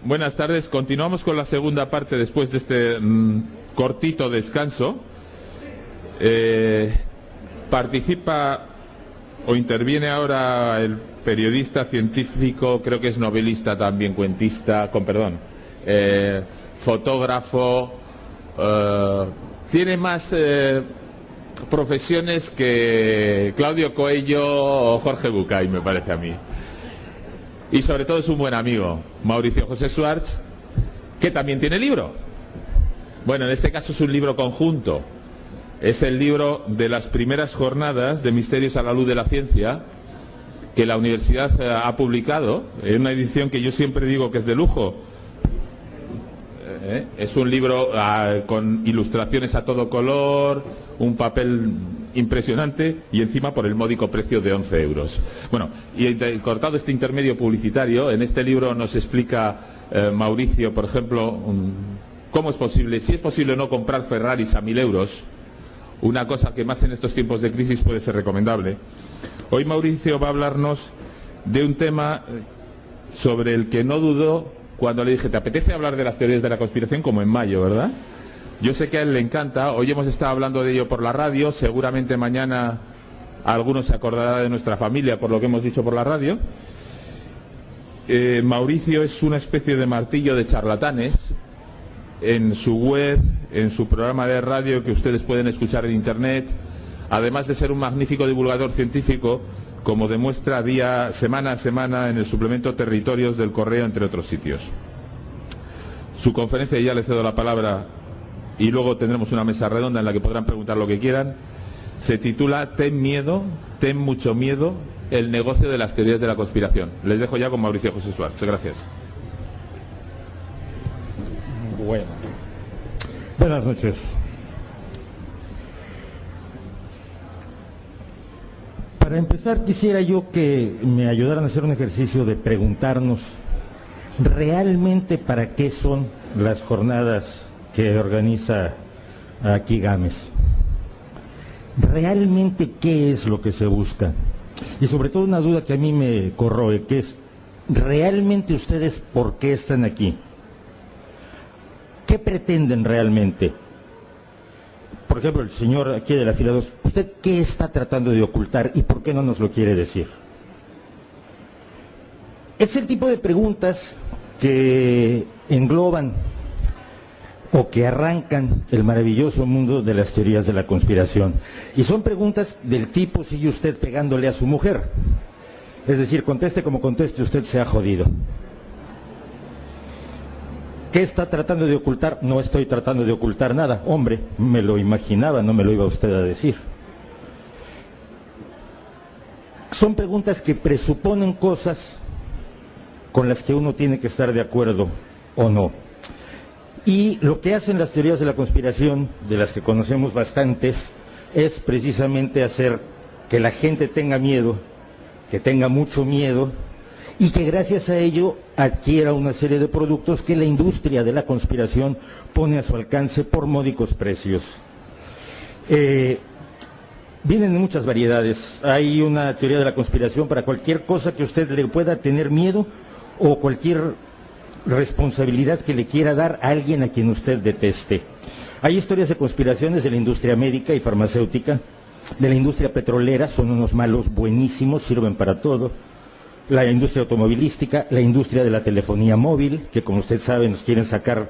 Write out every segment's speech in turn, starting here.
Buenas tardes. Continuamos con la segunda parte después de este cortito descanso. Participa o interviene ahora el periodista científico, creo que es novelista también, cuentista, fotógrafo. Tiene más profesiones que Claudio Coello o Jorge Bucay, me parece a mí. Y sobre todo es un buen amigo, Mauricio José Schwartz, que también tiene libro. Bueno, en este caso es un libro conjunto. Es el libro de las primeras jornadas de Misterios a la Luz de la Ciencia, que la universidad ha publicado, en una edición que yo siempre digo que es de lujo. Es un libro con ilustraciones a todo color, un papel impresionante y encima por el módico precio de 11 euros. Bueno, y cortado este intermedio publicitario, en este libro nos explica Mauricio, por ejemplo, cómo es posible, si es posible no comprar Ferraris a 1.000 euros, una cosa que más en estos tiempos de crisis puede ser recomendable. Hoy Mauricio va a hablarnos de un tema sobre el que no dudó cuando le dije, ¿te apetece hablar de las teorías de la conspiración? Como en mayo, ¿verdad? Yo sé que a él le encanta. Hoy hemos estado hablando de ello por la radio. Seguramente mañana alguno se acordará de nuestra familia por lo que hemos dicho por la radio. Mauricio es una especie de martillo de charlatanes. En su web, en su programa de radio que ustedes pueden escuchar en internet, además de ser un magnífico divulgador científico, como demuestra semana a semana en el suplemento Territorios del Correo, entre otros sitios. Su conferencia, ya le cedo la palabra, y luego tendremos una mesa redonda en la que podrán preguntar lo que quieran, se titula Ten miedo, ten mucho miedo, el negocio de las teorías de la conspiración. Les dejo ya con Mauricio José Schwartz. Gracias. Bueno, buenas noches. Para empezar, quisiera yo que me ayudaran a hacer un ejercicio de preguntarnos realmente para qué son las jornadas que organiza aquí Gámez. Realmente qué es lo que se busca. Y sobre todo una duda que a mí me corroe, que es, ¿realmente ustedes por qué están aquí? ¿Qué pretenden realmente? Por ejemplo, el señor aquí de la fila 2, ¿usted qué está tratando de ocultar y por qué no nos lo quiere decir? Es el tipo de preguntas que engloban o que arrancan el maravilloso mundo de las teorías de la conspiración. Y son preguntas del tipo, sigue usted pegándole a su mujer. Es decir, conteste como conteste, usted se ha jodido. ¿Qué está tratando de ocultar? No estoy tratando de ocultar nada. Hombre, me lo imaginaba, no me lo iba usted a decir. Son preguntas que presuponen cosas con las que uno tiene que estar de acuerdo o no. Y lo que hacen las teorías de la conspiración, de las que conocemos bastantes, es precisamente hacer que la gente tenga miedo, que tenga mucho miedo, y que gracias a ello adquiera una serie de productos que la industria de la conspiración pone a su alcance por módicos precios. Vienen de muchas variedades. Hay una teoría de la conspiración para cualquier cosa que usted le pueda tener miedo o cualquier responsabilidad que le quiera dar a alguien a quien usted deteste. Hay historias de conspiraciones de la industria médica y farmacéutica, de la industria petrolera, son unos malos buenísimos, sirven para todo. La industria automovilística, la industria de la telefonía móvil, que como usted sabe nos quieren sacar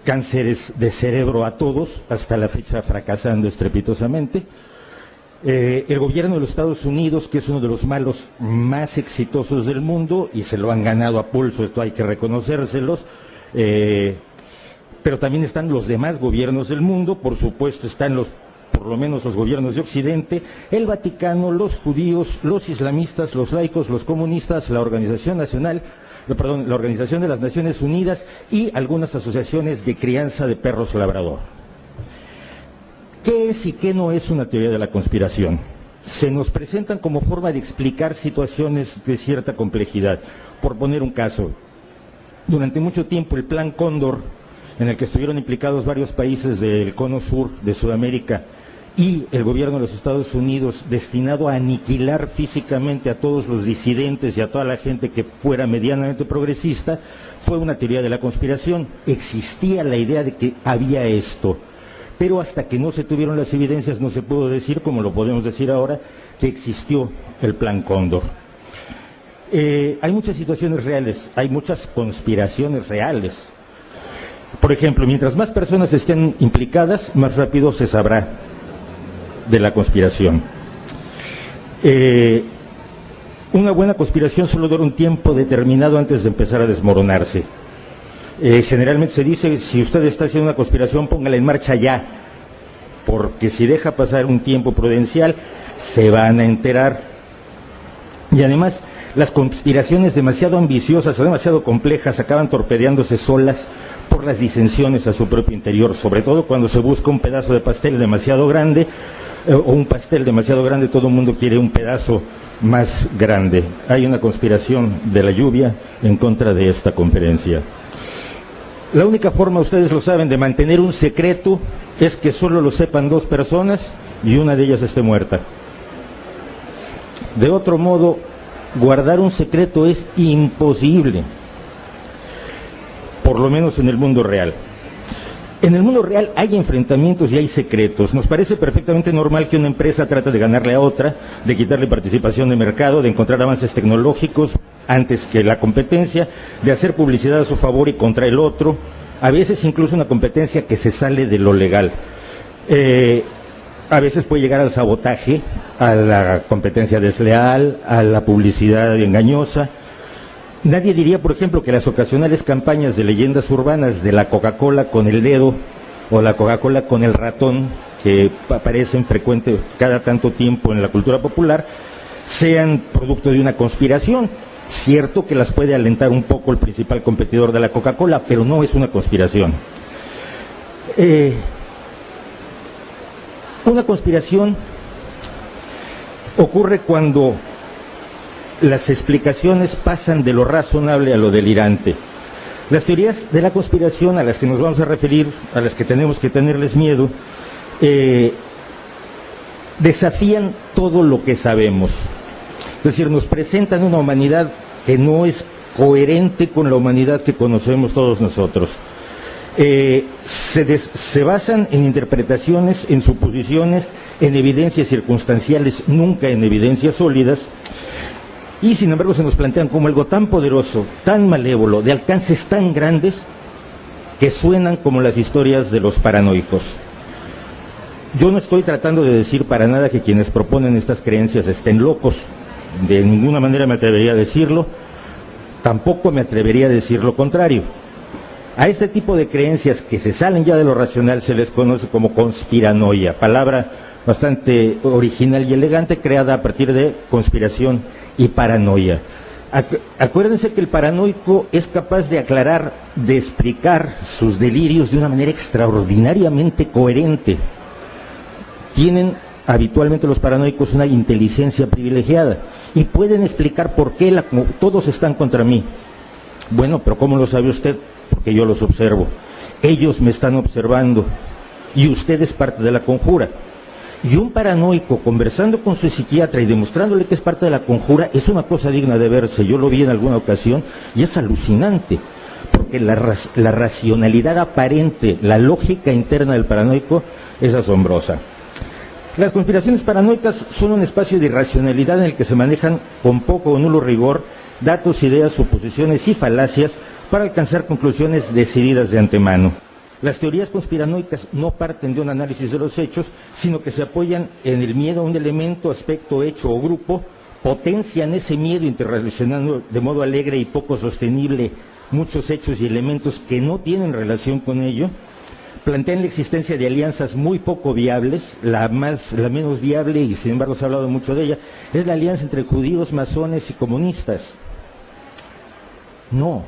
cánceres de cerebro a todos, hasta la fecha fracasando estrepitosamente. El gobierno de los Estados Unidos, que es uno de los malos más exitosos del mundo, y se lo han ganado a pulso, esto hay que reconocérselos, pero también están los demás gobiernos del mundo, por supuesto están por lo menos los gobiernos de Occidente, el Vaticano, los judíos, los islamistas, los laicos, los comunistas, la Organización de las Naciones Unidas y algunas asociaciones de crianza de perros labrador. ¿Qué es y qué no es una teoría de la conspiración? Se nos presentan como forma de explicar situaciones de cierta complejidad. Por poner un caso, durante mucho tiempo el Plan Cóndor, en el que estuvieron implicados varios países del cono sur de Sudamérica, y el gobierno de los Estados Unidos destinado a aniquilar físicamente a todos los disidentes y a toda la gente que fuera medianamente progresista, fue una teoría de la conspiración. Existía la idea de que había esto, pero hasta que no se tuvieron las evidencias no se pudo decir, como lo podemos decir ahora, que existió el Plan Cóndor. Hay muchas situaciones reales, hay muchas conspiraciones reales. Por ejemplo, mientras más personas estén implicadas, más rápido se sabrá de la conspiración. Una buena conspiración solo dura un tiempo determinado antes de empezar a desmoronarse. Generalmente se dice, si usted está haciendo una conspiración, póngala en marcha ya, porque si deja pasar un tiempo prudencial, se van a enterar. Y además, las conspiraciones demasiado ambiciosas o demasiado complejas acaban torpedeándose solas por las disensiones a su propio interior, sobre todo cuando se busca un pedazo de pastel demasiado grande, o un pastel demasiado grande, todo el mundo quiere un pedazo más grande. Hay una conspiración de la lluvia en contra de esta conferencia. La única forma, ustedes lo saben, de mantener un secreto es que solo lo sepan 2 personas y una de ellas esté muerta. De otro modo, guardar un secreto es imposible, por lo menos en el mundo real. En el mundo real hay enfrentamientos y hay secretos. Nos parece perfectamente normal que una empresa trate de ganarle a otra, de quitarle participación de mercado, de encontrar avances tecnológicos antes que la competencia, de hacer publicidad a su favor y contra el otro, a veces incluso una competencia que se sale de lo legal. A veces puede llegar al sabotaje, a la competencia desleal, a la publicidad engañosa. Nadie diría, por ejemplo, que las ocasionales campañas de leyendas urbanas de la Coca-Cola con el dedo o la Coca-Cola con el ratón, que aparecen frecuentes cada tanto tiempo en la cultura popular, sean producto de una conspiración. Cierto que las puede alentar un poco el principal competidor de la Coca-Cola, pero no es una conspiración. Una conspiración ocurre cuando las explicaciones pasan de lo razonable a lo delirante. Las teorías de la conspiración a las que nos vamos a referir, a las que tenemos que tenerles miedo, desafían todo lo que sabemos. Es decir, nos presentan una humanidad que no es coherente con la humanidad que conocemos todos nosotros. Se basan en interpretaciones, en suposiciones, en evidencias circunstanciales, nunca en evidencias sólidas, y sin embargo se nos plantean como algo tan poderoso, tan malévolo, de alcances tan grandes, que suenan como las historias de los paranoicos. Yo no estoy tratando de decir para nada que quienes proponen estas creencias estén locos, de ninguna manera me atrevería a decirlo, tampoco me atrevería a decir lo contrario. A este tipo de creencias que se salen ya de lo racional se les conoce como conspiranoia, palabra bastante original y elegante, creada a partir de conspiración y paranoia. Acuérdense que el paranoico es capaz de aclarar, de explicar sus delirios de una manera extraordinariamente coherente. Tienen habitualmente los paranoicos una inteligencia privilegiada y pueden explicar por qué todos están contra mí. Bueno, pero ¿cómo lo sabe usted? Porque yo los observo. Ellos me están observando y usted es parte de la conjura. Y un paranoico conversando con su psiquiatra y demostrándole que es parte de la conjura es una cosa digna de verse. Yo lo vi en alguna ocasión y es alucinante, porque la racionalidad aparente, la lógica interna del paranoico es asombrosa. Las conspiraciones paranoicas son un espacio de irracionalidad en el que se manejan con poco o nulo rigor datos, ideas, suposiciones y falacias para alcanzar conclusiones decididas de antemano. Las teorías conspiranoicas no parten de un análisis de los hechos, sino que se apoyan en el miedo a un elemento, aspecto, hecho o grupo, potencian ese miedo interrelacionando de modo alegre y poco sostenible muchos hechos y elementos que no tienen relación con ello, plantean la existencia de alianzas muy poco viables. La menos viable, y sin embargo se ha hablado mucho de ella, es la alianza entre judíos, masones y comunistas. No.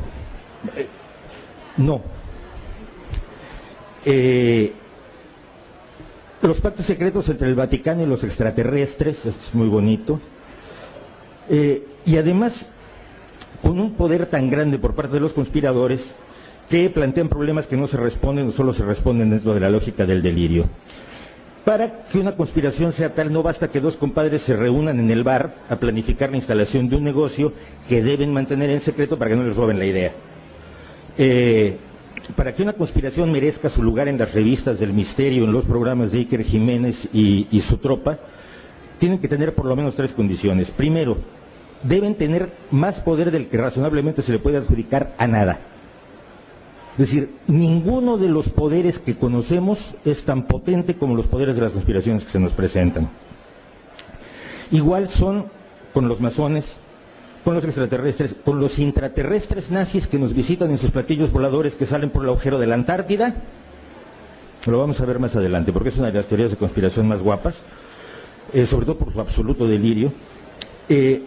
Los pactos secretos entre el Vaticano y los extraterrestres, esto es muy bonito, y además con un poder tan grande por parte de los conspiradores que plantean problemas que no se responden o solo se responden dentro de la lógica del delirio. Para que una conspiración sea tal, no basta que dos compadres se reúnan en el bar a planificar la instalación de un negocio que deben mantener en secreto para que no les roben la idea. Para que una conspiración merezca su lugar en las revistas del misterio, en los programas de Iker Jiménez y su tropa, tienen que tener por lo menos tres condiciones. Primero, deben tener más poder del que razonablemente se le puede adjudicar a nada. Es decir, ninguno de los poderes que conocemos es tan potente como los poderes de las conspiraciones que se nos presentan. Igual son con los masones, con los extraterrestres, con los intraterrestres nazis que nos visitan en sus platillos voladores que salen por el agujero de la Antártida. Lo vamos a ver más adelante, porque es una de las teorías de conspiración más guapas, sobre todo por su absoluto delirio.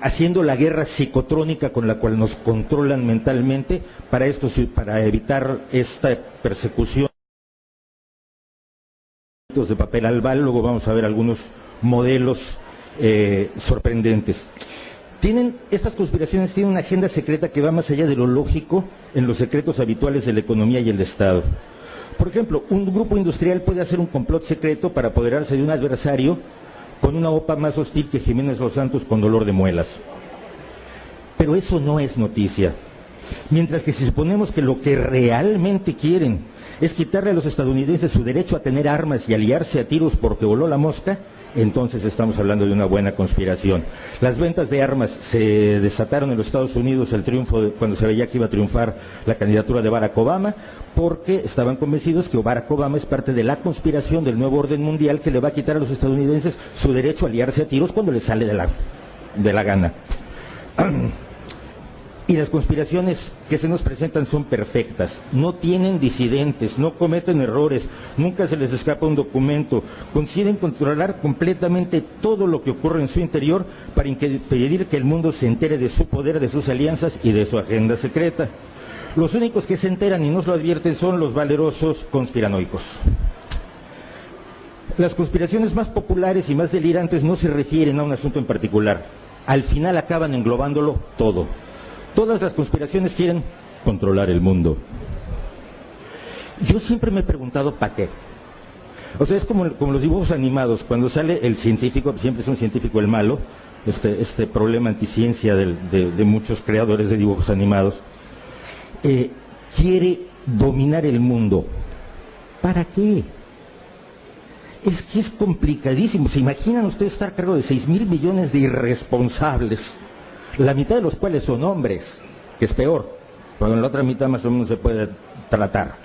Haciendo la guerra psicotrónica con la cual nos controlan mentalmente para evitar esta persecución de papel albal. Luego vamos a ver algunos modelos sorprendentes. Estas conspiraciones tienen una agenda secreta que va más allá de lo lógico en los secretos habituales de la economía y el Estado. Por ejemplo, un grupo industrial puede hacer un complot secreto para apoderarse de un adversario con una OPA más hostil que Jiménez Los Santos con dolor de muelas. Pero eso no es noticia. Mientras que si suponemos que lo que realmente quieren es quitarle a los estadounidenses su derecho a tener armas y aliarse a tiros porque voló la mosca, entonces estamos hablando de una buena conspiración. Las ventas de armas se desataron en los Estados Unidos cuando se veía que iba a triunfar la candidatura de Barack Obama, porque estaban convencidos que Barack Obama es parte de la conspiración del nuevo orden mundial que le va a quitar a los estadounidenses su derecho a aliarse a tiros cuando les sale de la gana. Y las conspiraciones que se nos presentan son perfectas, no tienen disidentes, no cometen errores, nunca se les escapa un documento, consiguen controlar completamente todo lo que ocurre en su interior para impedir que el mundo se entere de su poder, de sus alianzas y de su agenda secreta. Los únicos que se enteran y nos lo advierten son los valerosos conspiranoicos. Las conspiraciones más populares y más delirantes no se refieren a un asunto en particular, al final acaban englobándolo todo. Todas las conspiraciones quieren controlar el mundo. Yo siempre me he preguntado ¿para qué? O sea, es como los dibujos animados, cuando sale el científico, siempre es un científico el malo, este problema anticiencia de muchos creadores de dibujos animados, quiere dominar el mundo. ¿Para qué? Es que es complicadísimo. ¿Se imaginan ustedes estar a cargo de 6,000 millones de irresponsables? La mitad de los cuales son hombres, que es peor, pero en la otra mitad más o menos se puede tratar.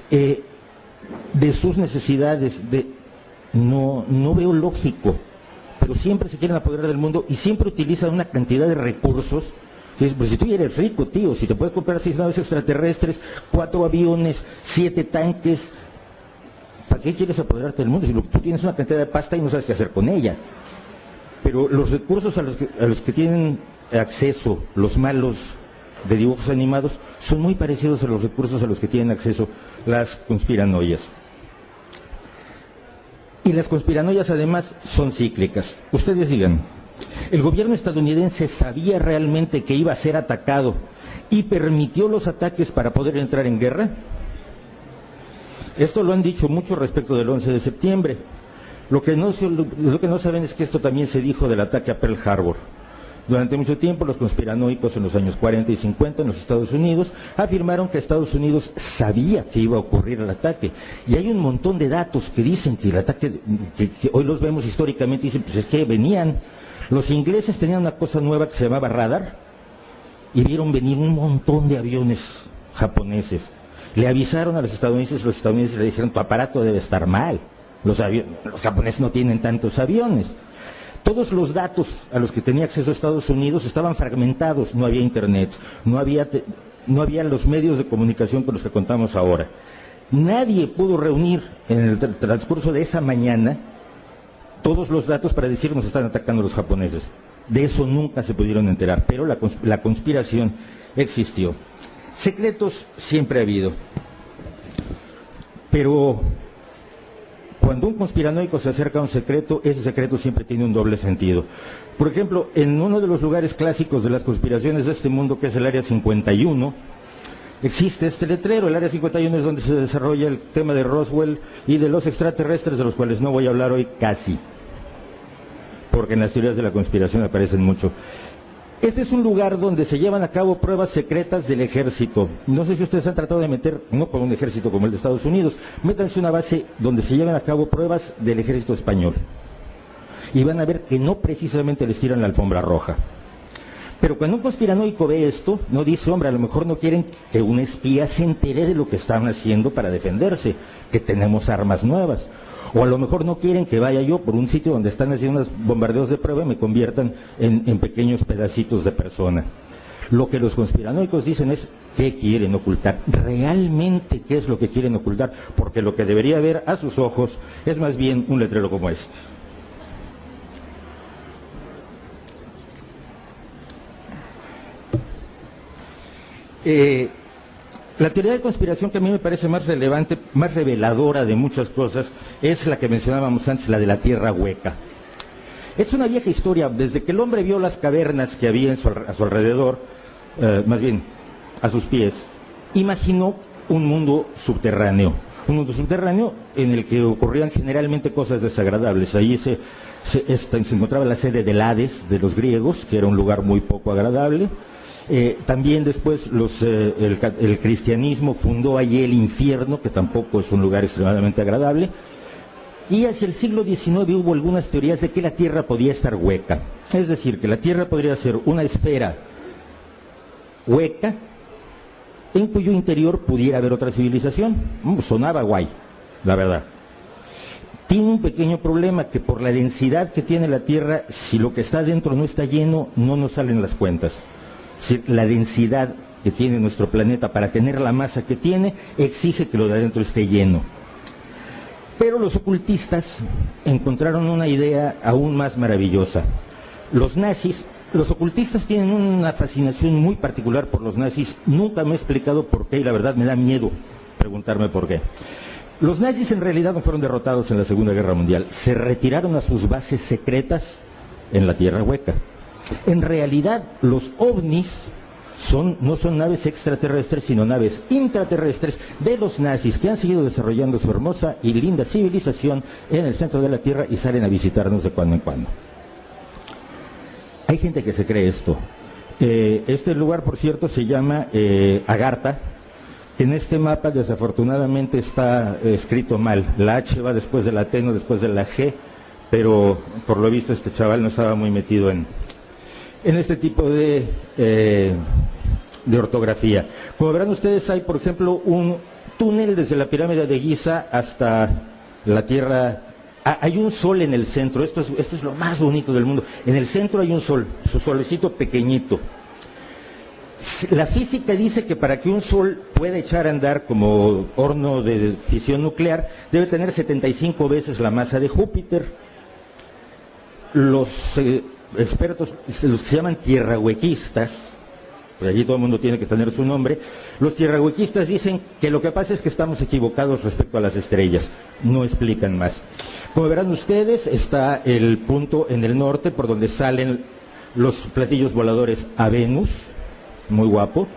De sus necesidades, no veo lógico, pero siempre se quieren apoderar del mundo y siempre utilizan una cantidad de recursos. Pues si tú ya eres rico, tío, si te puedes comprar 6 naves extraterrestres, 4 aviones, 7 tanques, ¿para qué quieres apoderarte del mundo? Si tú tienes una cantidad de pasta y no sabes qué hacer con ella. Pero los recursos a los que tienen acceso los malos de dibujos animados son muy parecidos a los recursos a los que tienen acceso las conspiranoias. Y las conspiranoias además son cíclicas. Ustedes digan, ¿el gobierno estadounidense sabía realmente que iba a ser atacado y permitió los ataques para poder entrar en guerra? Esto lo han dicho mucho respecto del 11 de septiembre. Lo que no saben es que esto también se dijo del ataque a Pearl Harbor. Durante mucho tiempo los conspiranoicos en los años 40 y 50 en los Estados Unidos afirmaron que Estados Unidos sabía que iba a ocurrir el ataque. Y hay un montón de datos que dicen que el ataque, que hoy los vemos históricamente, dicen, pues es que venían. Los ingleses tenían una cosa nueva que se llamaba radar y vieron venir un montón de aviones japoneses. Le avisaron a los estadounidenses le dijeron, tu aparato debe estar mal. Los japoneses no tienen tantos aviones. Todos los datos a los que tenía acceso Estados Unidos estaban fragmentados, no había internet, no había los medios de comunicación con los que contamos ahora. Nadie pudo reunir en el transcurso de esa mañana todos los datos para decir nos están atacando los japoneses. De eso nunca se pudieron enterar, pero la conspiración existió. Secretos siempre ha habido, pero cuando un conspiranoico se acerca a un secreto, ese secreto siempre tiene un doble sentido. Por ejemplo, en uno de los lugares clásicos de las conspiraciones de este mundo, que es el Área 51, existe este letrero. El Área 51 es donde se desarrolla el tema de Roswell y de los extraterrestres, de los cuales no voy a hablar hoy casi, porque en las teorías de la conspiración aparecen mucho. Este es un lugar donde se llevan a cabo pruebas secretas del ejército. No sé si ustedes han tratado de meter, no con un ejército como el de Estados Unidos, métanse una base donde se llevan a cabo pruebas del ejército español. Y van a ver que no precisamente les tiran la alfombra roja. Pero cuando un conspiranoico ve esto, no dice, hombre, a lo mejor no quieren que un espía se entere de lo que están haciendo para defenderse, que tenemos armas nuevas. O a lo mejor no quieren que vaya yo por un sitio donde están haciendo unos bombardeos de prueba y me conviertan en pequeños pedacitos de persona. Lo que los conspiranoicos dicen es, ¿qué quieren ocultar? ¿Realmente qué es lo que quieren ocultar? Porque lo que debería ver a sus ojos es más bien un letrero como este. La teoría de conspiración que a mí me parece más relevante, más reveladora de muchas cosas, es la que mencionábamos antes, la de la Tierra hueca. Es una vieja historia. Desde que el hombre vio las cavernas que había a su alrededor, más bien a sus pies, imaginó un mundo subterráneo. Un mundo subterráneo en el que ocurrían generalmente cosas desagradables. Ahí se encontraba la sede del Hades de los griegos, que era un lugar muy poco agradable. También después el cristianismo fundó allí el infierno, que tampoco es un lugar extremadamente agradable. Y hacia el siglo XIX hubo algunas teorías de que la Tierra podía estar hueca. Es decir, que la Tierra podría ser una esfera hueca en cuyo interior pudiera haber otra civilización. Sonaba guay, la verdad. Tiene un pequeño problema, que por la densidad que tiene la Tierra, si lo que está dentro no está lleno, no nos salen las cuentas. La densidad que tiene nuestro planeta para tener la masa que tiene exige que lo de adentro esté lleno. Pero los ocultistas encontraron una idea aún más maravillosa. Los ocultistas tienen una fascinación muy particular por los nazis. Nunca me he explicado por qué y la verdad me da miedo preguntarme por qué. Los nazis en realidad no fueron derrotados en la Segunda Guerra Mundial. Se retiraron a sus bases secretas en la Tierra hueca. En realidad, los ovnis no son naves extraterrestres, sino naves intraterrestres de los nazis, que han seguido desarrollando su hermosa y linda civilización en el centro de la Tierra y salen a visitarnos de cuando en cuando. Hay gente que se cree esto. Este lugar, por cierto, se llama Agartha. En este mapa, desafortunadamente, está escrito mal. La H va después de la T, no después de la G, pero por lo visto este chaval no estaba muy metido en este tipo de ortografía. Como verán ustedes, hay, por ejemplo, un túnel desde la pirámide de Giza hasta la Tierra. Hay un sol en el centro. Esto es lo más bonito del mundo. En el centro hay un sol, su solecito pequeñito. La física dice que para que un sol pueda echar a andar como horno de fisión nuclear, debe tener 75 veces la masa de Júpiter. Los expertos, los que se llaman tierrahuequistas, pues allí todo el mundo tiene que tener su nombre, los tierrahuequistas dicen que lo que pasa es que estamos equivocados respecto a las estrellas, no explican más. Como verán ustedes, está el punto en el norte por donde salen los platillos voladores a Venus, muy guapo.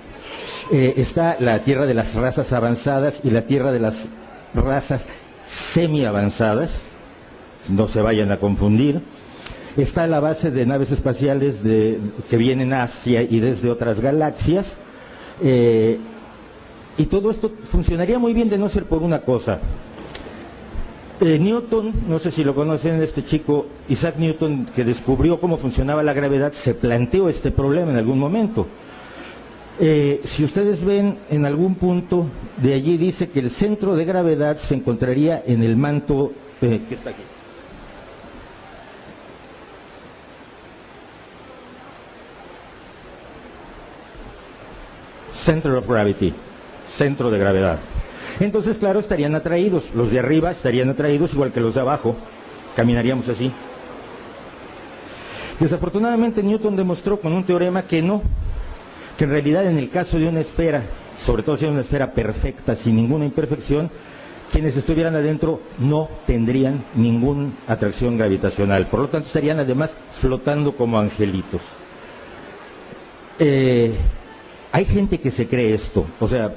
Está la tierra de las razas avanzadas y la tierra de las razas semi-avanzadas, no se vayan a confundir. Está la base de naves espaciales que vienen hacia y desde otras galaxias. Y todo esto funcionaría muy bien de no ser por una cosa. Newton, no sé si lo conocen, este chico Isaac Newton, que descubrió cómo funcionaba la gravedad, se planteó este problema en algún momento. Si ustedes ven en algún punto de allí, dice que el centro de gravedad se encontraría en el manto que está aquí. Center of Gravity, centro de gravedad. Entonces, claro, estarían atraídos, los de arriba estarían atraídos igual que los de abajo, caminaríamos así. Desafortunadamente Newton demostró con un teorema que no, que en realidad en el caso de una esfera, sobre todo si es una esfera perfecta, sin ninguna imperfección, quienes estuvieran adentro no tendrían ninguna atracción gravitacional, por lo tanto estarían además flotando como angelitos. hay gente que se cree esto. O sea,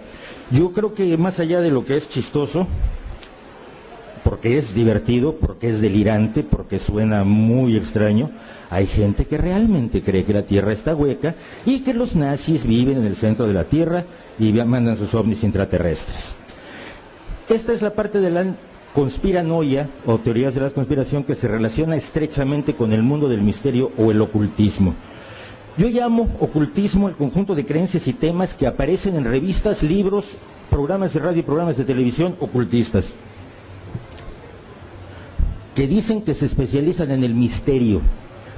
yo creo que más allá de lo que es chistoso, porque es divertido, porque es delirante, porque suena muy extraño, hay gente que realmente cree que la Tierra está hueca y que los nazis viven en el centro de la Tierra y mandan sus ovnis intraterrestres. Esta es la parte de la conspiranoia o teorías de la conspiración que se relaciona estrechamente con el mundo del misterio o el ocultismo. Yo llamo ocultismo el conjunto de creencias y temas que aparecen en revistas, libros, programas de radio y programas de televisión ocultistas, que dicen que se especializan en el misterio,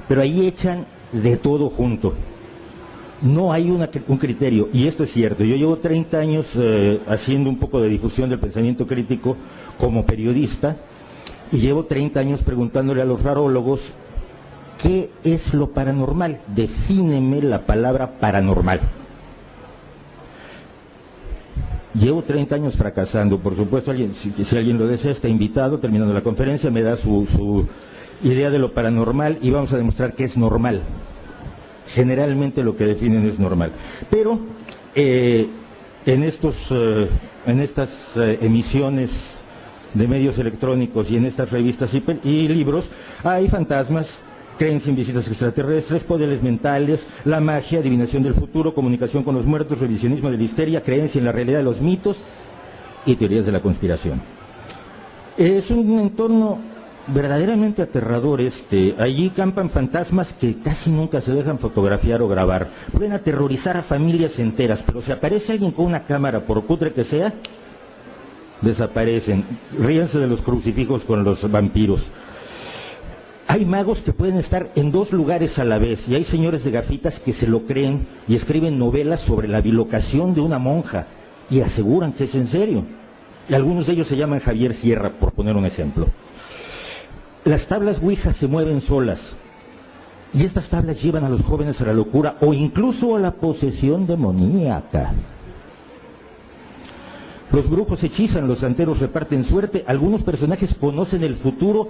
pero ahí echan de todo junto. No hay un criterio, y esto es cierto. Yo llevo 30 años haciendo un poco de difusión del pensamiento crítico como periodista, y llevo 30 años preguntándole a los rarólogos, ¿qué es lo paranormal? Defíneme la palabra paranormal. Llevo 30 años fracasando. Por supuesto, si alguien lo desea, está invitado, terminando la conferencia, me da su idea de lo paranormal y vamos a demostrar que es normal. Generalmente lo que definen es normal. Pero en estas emisiones de medios electrónicos y en estas revistas y libros hay fantasmas, creencia en visitas extraterrestres, poderes mentales, la magia, adivinación del futuro, comunicación con los muertos, revisionismo de la histeria, creencia en la realidad de los mitos y teorías de la conspiración. Es un entorno verdaderamente aterrador este. Allí campan fantasmas que casi nunca se dejan fotografiar o grabar. Pueden aterrorizar a familias enteras, pero si aparece alguien con una cámara, por cutre que sea, desaparecen. Ríanse de los crucifijos con los vampiros. Hay magos que pueden estar en 2 lugares a la vez, y hay señores de gafitas que se lo creen y escriben novelas sobre la bilocación de una monja y aseguran que es en serio. Y algunos de ellos se llaman Javier Sierra, por poner un ejemplo. Las tablas Ouija se mueven solas, y estas tablas llevan a los jóvenes a la locura o incluso a la posesión demoníaca. Los brujos hechizan, los santeros reparten suerte, algunos personajes conocen el futuro,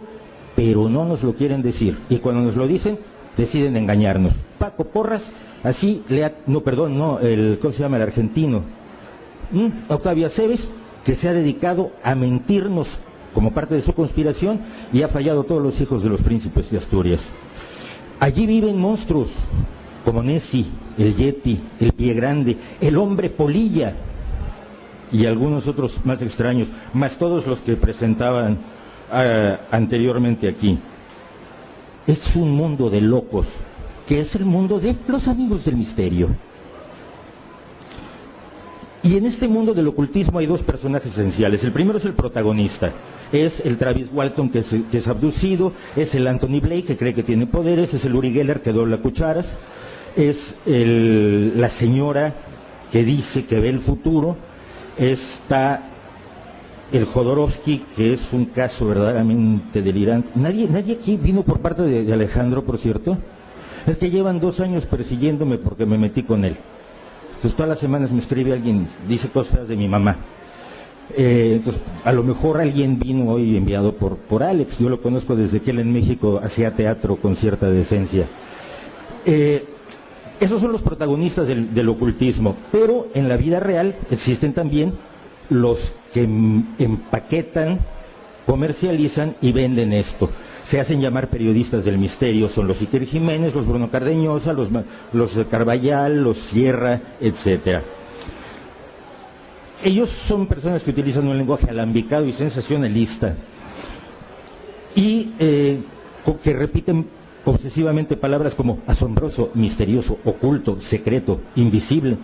pero no nos lo quieren decir, y cuando nos lo dicen, deciden engañarnos. Paco Porras, así ¿cómo se llama el argentino? Octavio Aceves, que se ha dedicado a mentirnos como parte de su conspiración y ha fallado todos los hijos de los príncipes de Asturias. Allí viven monstruos como Nessie, el Yeti, el Pie Grande, el Hombre Polilla y algunos otros más extraños, más todos los que presentaban anteriormente aquí. Es un mundo de locos, que es el mundo de los amigos del misterio. Y en este mundo del ocultismo hay 2 personajes esenciales. El primero es el protagonista, es el Travis Walton que es abducido, es el Anthony Blake que cree que tiene poderes, es el Uri Geller que dobla cucharas, es la señora que dice que ve el futuro, está el Jodorowsky, que es un caso verdaderamente delirante. Nadie aquí vino por parte de Alejandro, por cierto. Es que llevan 2 años persiguiéndome porque me metí con él. Entonces todas las semanas me escribe alguien, dice cosas feas de mi mamá. Entonces a lo mejor alguien vino hoy enviado por Alex. Yo lo conozco desde que él en México hacía teatro con cierta decencia. Esos son los protagonistas del ocultismo, pero en la vida real existen también los que empaquetan, comercializan y venden esto. Se hacen llamar periodistas del misterio, son los Iker Jiménez, los Bruno Cardeñosa, los Carballal, los Sierra, etcétera. Ellos son personas que utilizan un lenguaje alambicado y sensacionalista y que repiten obsesivamente palabras como asombroso, misterioso, oculto, secreto, invisible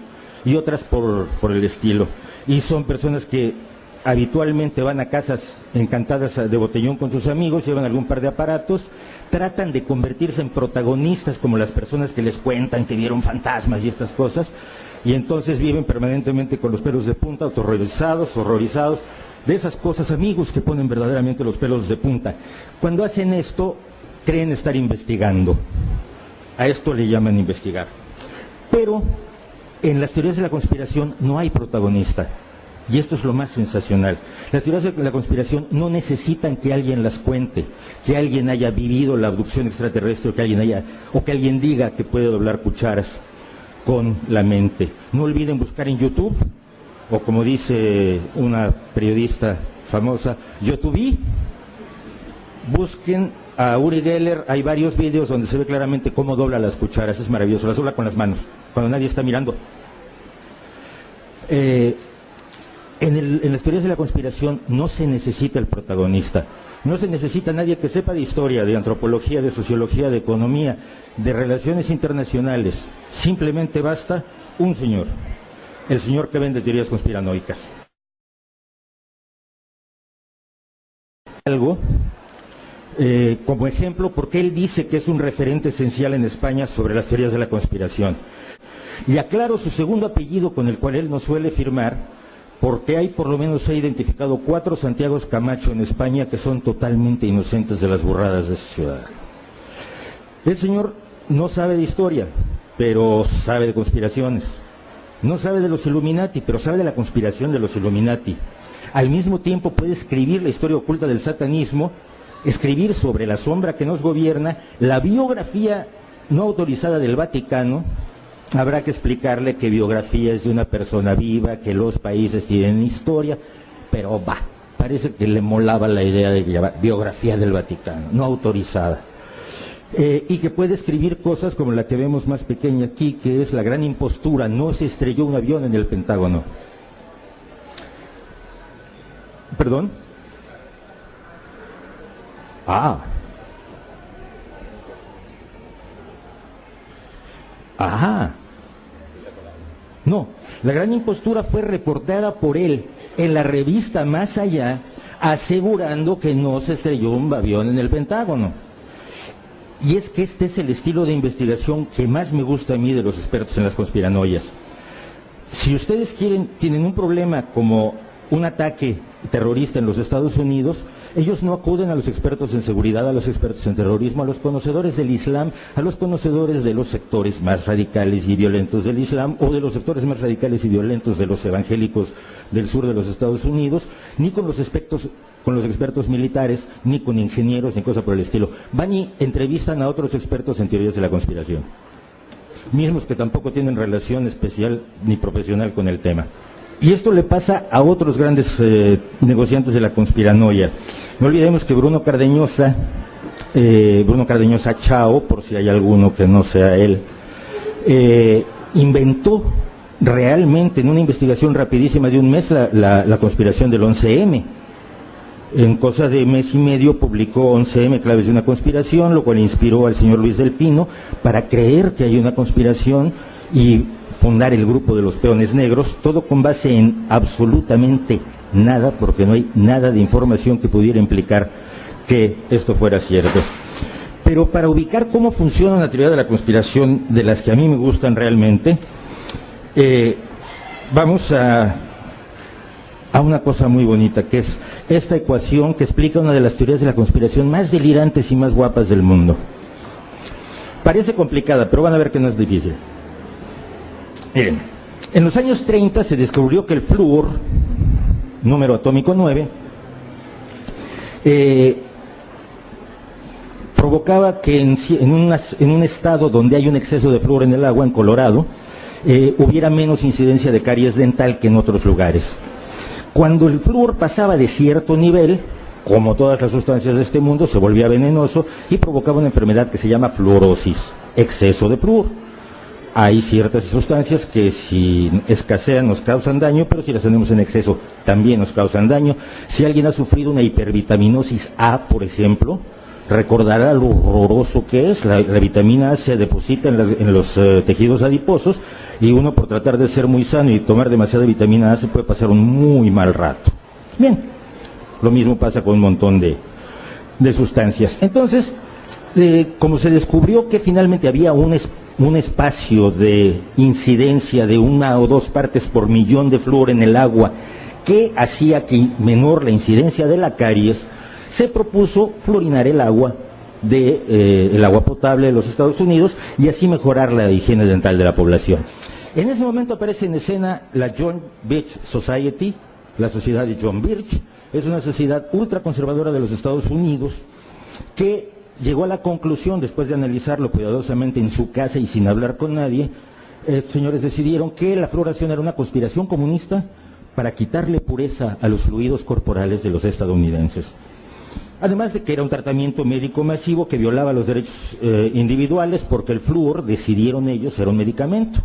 y otras por el estilo. Y son personas que habitualmente van a casas encantadas de botellón con sus amigos, llevan algún par de aparatos, tratan de convertirse en protagonistas como las personas que les cuentan que vieron fantasmas y estas cosas, y entonces viven permanentemente con los pelos de punta, horrorizados de esas cosas, amigos que ponen verdaderamente los pelos de punta. Cuando hacen esto, creen estar investigando. A esto le llaman investigar. Pero en las teorías de la conspiración no hay protagonista. Y esto es lo más sensacional. Las teorías de la conspiración no necesitan que alguien las cuente, que alguien haya vivido la abducción extraterrestre, o que alguien diga que puede doblar cucharas. con la mente. No olviden buscar en YouTube, o como dice una periodista famosa, YouTube. Busquen a Uri Geller, hay varios vídeos donde se ve claramente cómo dobla las cucharas, es maravilloso, las dobla con las manos, cuando nadie está mirando. En las teorías de la conspiración no se necesita el protagonista, no se necesita nadie que sepa de historia, de antropología, de sociología, de economía, de relaciones internacionales, simplemente basta un señor, el señor que vende teorías conspiranoicas. Algo como ejemplo, porque él dice que es un referente esencial en España sobre las teorías de la conspiración. Y aclaro su segundo apellido con el cual él no suele firmar, porque hay por lo menos he identificado 4 Santiagos Camacho en España que son totalmente inocentes de las burradas de esa ciudad. El señor no sabe de historia, pero sabe de conspiraciones. No sabe de los Illuminati, pero sabe de la conspiración de los Illuminati. Al mismo tiempo puede escribir la historia oculta del satanismo, escribir sobre la sombra que nos gobierna, la biografía no autorizada del Vaticano. Habrá que explicarle que biografía es de una persona viva, que los países tienen historia, pero parece que le molaba la idea de llamar biografía del Vaticano, no autorizada. Y que puede escribir cosas como la que vemos más pequeña aquí, que es la gran impostura, no se estrelló un avión en el Pentágono. ¿Perdón? No, la gran impostura fue reportada por él en la revista Más Allá, asegurando que no se estrelló un avión en el Pentágono. Y es que este es el estilo de investigación que más me gusta a mí de los expertos en las conspiranoias. Si ustedes tienen un problema como un ataque terrorista en los Estados Unidos, ellos no acuden a los expertos en seguridad, a los expertos en terrorismo, a los conocedores del Islam, a los conocedores de los sectores más radicales y violentos del Islam o de los sectores más radicales y violentos de los evangélicos del sur de los Estados Unidos, ni con los expertos militares, ni con ingenieros, ni cosa por el estilo. Van y entrevistan a otros expertos en teorías de la conspiración, mismos que tampoco tienen relación especial ni profesional con el tema. Y esto le pasa a otros grandes negociantes de la conspiranoia. No olvidemos que Bruno Cardeñosa Chao, por si hay alguno que no sea él, inventó realmente en una investigación rapidísima de un mes la conspiración del 11M. En cosa de mes y medio publicó 11M, claves de una conspiración, lo cual inspiró al señor Luis del Pino para creer que hay una conspiración y fundar el grupo de los peones negros, todo con base en absolutamente nada, porque no hay nada de información que pudiera implicar que esto fuera cierto. Pero para ubicar cómo funciona la teoría de la conspiración, de las que a mí me gustan realmente, vamos a una cosa muy bonita, que es esta ecuación que explica una de las teorías de la conspiración más delirantes y más guapas del mundo. Parece complicada, pero van a ver que no es difícil. Miren, en los años 30 se descubrió que el flúor, número atómico 9, provocaba que en un estado donde hay un exceso de flúor en el agua, en Colorado, hubiera menos incidencia de caries dental que en otros lugares. Cuando el flúor pasaba de cierto nivel, como todas las sustancias de este mundo, se volvía venenoso y provocaba una enfermedad que se llama fluorosis, exceso de flúor. Hay ciertas sustancias que si escasean nos causan daño, pero si las tenemos en exceso también nos causan daño. Si alguien ha sufrido una hipervitaminosis A, por ejemplo, recordará lo horroroso que es. La vitamina A se deposita en los tejidos adiposos y uno, por tratar de ser muy sano y tomar demasiada vitamina A, se puede pasar un muy mal rato. Bien, lo mismo pasa con un montón de sustancias. Entonces, como se descubrió que finalmente había un espacio de incidencia de 1 o 2 partes por millón de flúor en el agua que hacía que menor la incidencia de la caries, se propuso fluorinar el agua el agua potable de los Estados Unidos y así mejorar la higiene dental de la población. En ese momento aparece en escena la John Birch Society, la sociedad de John Birch. Es una sociedad ultraconservadora de los Estados Unidos que llegó a la conclusión, después de analizarlo cuidadosamente en su casa y sin hablar con nadie, señores decidieron que la fluoración era una conspiración comunista para quitarle pureza a los fluidos corporales de los estadounidenses. Además de que era un tratamiento médico masivo que violaba los derechos individuales, porque el flúor, decidieron ellos, era un medicamento.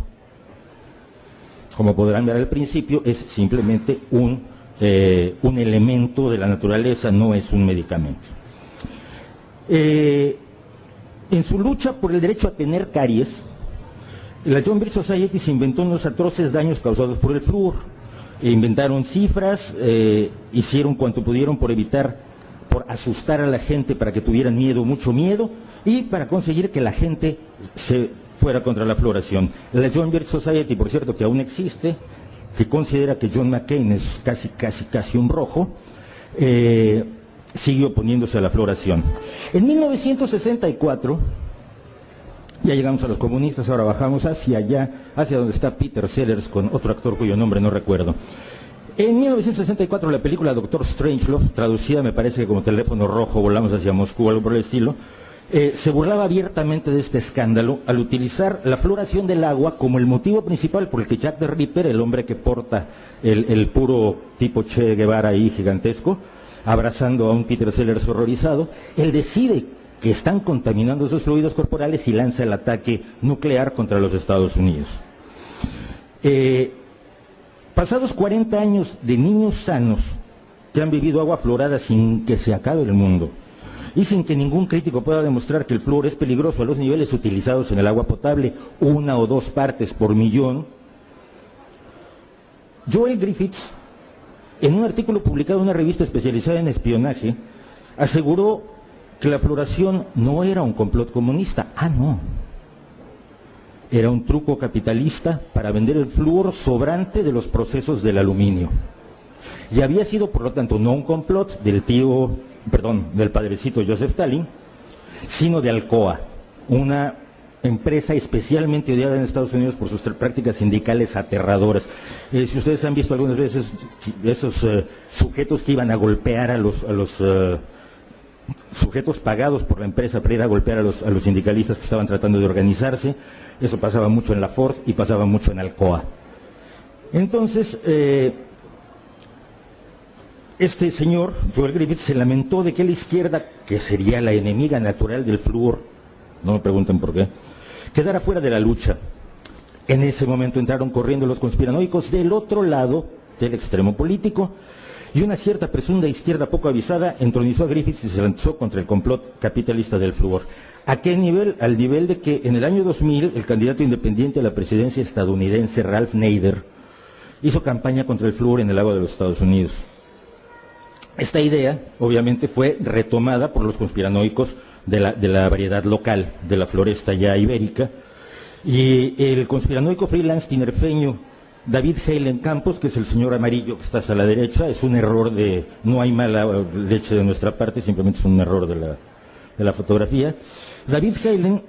Como podrán ver al principio, es simplemente un elemento de la naturaleza, no es un medicamento. En su lucha por el derecho a tener caries, la John Birch Society se inventó unos atroces daños causados por el flúor. Inventaron cifras, hicieron cuanto pudieron por asustar a la gente para que tuvieran miedo, mucho miedo, y para conseguir que la gente se fuera contra la fluoración. La John Birch Society, por cierto, que aún existe, que considera que John McCain es casi un rojo, sigue oponiéndose a la fluoración. En 1964, ya llegamos a los comunistas, ahora bajamos hacia allá, hacia donde está Peter Sellers con otro actor cuyo nombre no recuerdo. En 1964 la película Doctor Strangelove, traducida me parece que como Teléfono Rojo, volamos hacia Moscú, algo por el estilo, se burlaba abiertamente de este escándalo al utilizar la fluoración del agua como el motivo principal por el que Jack the Ripper, el hombre que porta el puro tipo Che Guevara ahí gigantesco, abrazando a un Peter Sellers horrorizado, él decide que están contaminando esos fluidos corporales y lanza el ataque nuclear contra los Estados Unidos. Pasados 40 años de niños sanos que han vivido agua fluorada sin que se acabe el mundo y sin que ningún crítico pueda demostrar que el flúor es peligroso a los niveles utilizados en el agua potable, 1 o 2 partes por millón, Joel Griffiths, en un artículo publicado en una revista especializada en espionaje, aseguró que la fluoración no era un complot comunista. No. Era un truco capitalista para vender el flúor sobrante de los procesos del aluminio. Y había sido, por lo tanto, no un complot del padrecito Joseph Stalin, sino de Alcoa, una empresa especialmente odiada en Estados Unidos por sus prácticas sindicales aterradoras. Si ustedes han visto algunas veces esos sujetos que iban a golpear a los sujetos pagados por la empresa para ir a golpear a los sindicalistas que estaban tratando de organizarse, eso pasaba mucho en la Ford y pasaba mucho en Alcoa. Entonces, este señor, Joel Griffiths, se lamentó de que la izquierda, que sería la enemiga natural del flúor, no me pregunten por qué, quedara fuera de la lucha. En ese momento entraron corriendo los conspiranoicos del otro lado del extremo político, y una cierta presunta izquierda poco avisada entronizó a Griffiths y se lanzó contra el complot capitalista del flúor. ¿A qué nivel? Al nivel de que en el año 2000 el candidato independiente a la presidencia estadounidense, Ralph Nader, hizo campaña contra el flúor en el agua de los Estados Unidos. Esta idea, obviamente, fue retomada por los conspiranoicos de la variedad local, de la floresta ya ibérica, y el conspiranoico freelance tinerfeño David Halen Campos, que es el señor amarillo que está a la derecha, es un error no hay mala leche de nuestra parte, simplemente es un error de la fotografía. David Halen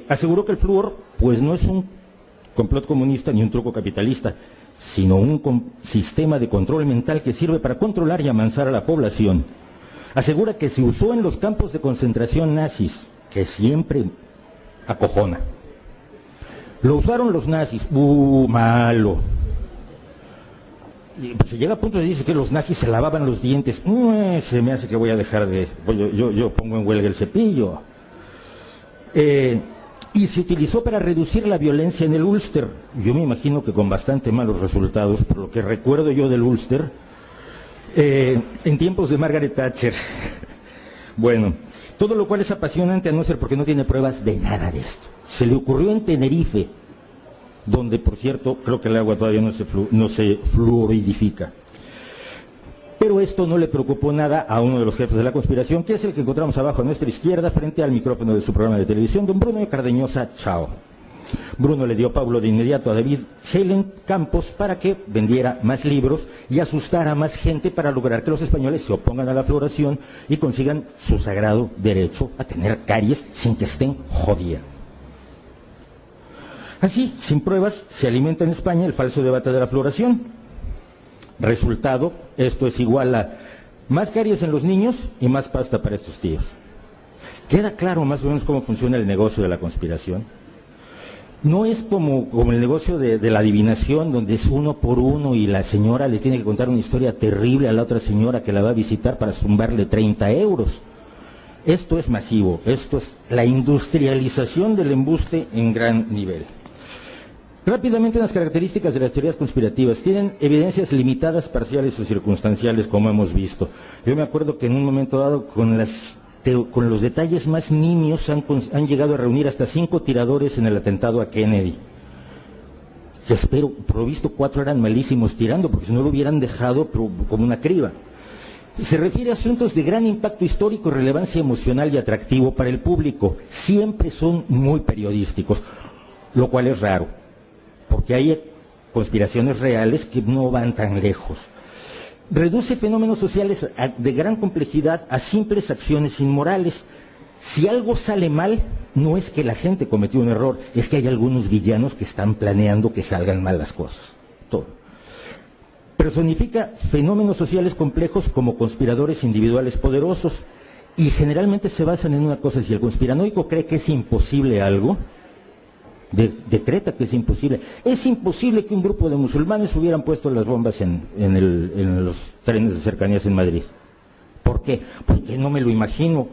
aseguró que el flúor pues no es un complot comunista ni un truco capitalista, sino un sistema de control mental que sirve para controlar y amansar a la población. Asegura que se usó en los campos de concentración nazis, que siempre acojona. Lo usaron los nazis, malo. Y pues llega a punto de decir que los nazis se lavaban los dientes. Se me hace que voy a dejar de... Yo pongo en huelga el cepillo. Y se utilizó para reducir la violencia en el Ulster. Yo me imagino que con bastante malos resultados, por lo que recuerdo yo del Ulster, en tiempos de Margaret Thatcher. Bueno, todo lo cual es apasionante a no ser porque no tiene pruebas de nada de esto. Se le ocurrió en Tenerife, donde, por cierto, creo que el agua todavía no se fluoridifica. Pero esto no le preocupó nada a uno de los jefes de la conspiración, que es el que encontramos abajo a nuestra izquierda, frente al micrófono de su programa de televisión, don Bruno Cardeñosa Chao. Bruno le dio Pablo de inmediato a David Halen Campos para que vendiera más libros y asustara a más gente para lograr que los españoles se opongan a la fluoración y consigan su sagrado derecho a tener caries sin que estén jodidos. Así, sin pruebas, se alimenta en España el falso debate de la fluoración. Resultado, esto es igual a más caries en los niños y más pasta para estos tíos. ¿Queda claro más o menos cómo funciona el negocio de la conspiración? No es como el negocio de la adivinación, donde es uno por uno y la señora le tiene que contar una historia terrible a la otra señora que la va a visitar para zumbarle 30 euros. Esto es masivo, esto es la industrialización del embuste en gran nivel. Rápidamente, unas características de las teorías conspirativas. Tienen evidencias limitadas, parciales o circunstanciales, como hemos visto. Yo me acuerdo que en un momento dado, con los detalles más nimios, han llegado a reunir hasta 5 tiradores en el atentado a Kennedy. Espero, por lo visto, 4 eran malísimos tirando, porque si no lo hubieran dejado como una criba. Se refiere a asuntos de gran impacto histórico, relevancia emocional y atractivo para el público. Siempre son muy periodísticos, lo cual es raro, porque hay conspiraciones reales que no van tan lejos. Reduce fenómenos sociales de gran complejidad a simples acciones inmorales. Si algo sale mal, no es que la gente cometió un error, es que hay algunos villanos que están planeando que salgan mal las cosas. Todo. Personifica fenómenos sociales complejos como conspiradores individuales poderosos, y generalmente se basan en una cosa: si el conspiranoico cree que es imposible algo, decreta que es imposible. Es imposible que un grupo de musulmanes hubieran puesto las bombas en los trenes de cercanías en Madrid. ¿Por qué? Porque no me lo imagino.